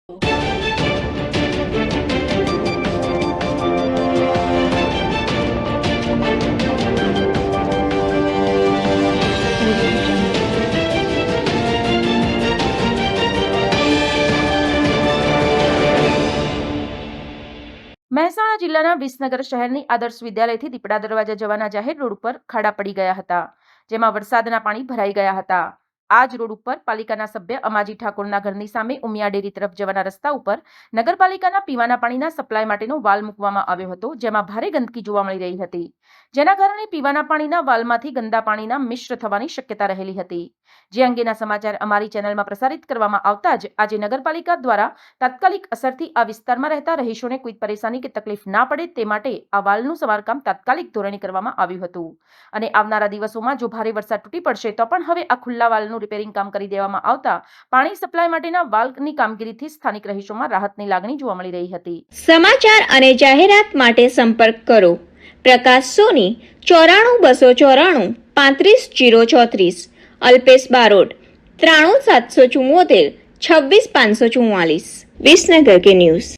મહેસાણા જિલ્લાના વિસનગર શહેરની આદર્શ વિદ્યાલયથી દીપડા દરવાજા જવાના જાહેર રોડ ઉપર ખાડા પડી ગયા હતા, જેમાં વરસાદના પાણી ભરાઈ ગયા હતા. આ જ રોડ ઉપર પાલિકાના સભ્ય અમાજી ઠાકોરના ઘરની સામે ઉમિયા ડેરી તરફ જવાના રસ્તા ઉપર નગરપાલિકાના પીવાના પાણીના સપ્લાય માટેનો વાલ મૂકવામાં આવ્યો હતો, જેમાં ભારે ગંદકી જોવા મળી રહી હતી, જેના કારણે પીવાના પાણીના વાલમાંથી ગંદા પાણીના મિશ્ર થવાની શક્યતા રહેલી હતી. જે અંગેના સમાચાર અમારી ચેનલમાં પ્રસારિત કરવામાં આવતા જ આજે નગરપાલિકા દ્વારા તાત્કાલિક અસરથી આ વિસ્તારમાં રહેતા રહીશોને કોઈ પરેશાની કે તકલીફ ના પડે તે માટે આ વાલનું સમારકામ તાત્કાલિક ધોરણે કરવામાં આવ્યું હતું. અને આવનારા દિવસોમાં જો ભારે વરસાદ તૂટી પડશે તો પણ હવે આ ખુલ્લા વાલનું રિપેરિંગ કામ કરી દેવામાં આવતા પાણી સપ્લાય માટેના વાલ્વની કામગીરીથી સ્થાનિક રહીશોમાં રાહતની લાગણી જોવા મળી રહી હતી. સમાચાર અને જાહેરાત માટે સંપર્ક કરો પ્રકાશ સોની 94 294 35034, અલ્પેશ બારોટ 93 774 26 544, વિસનગર કે ન્યૂઝ.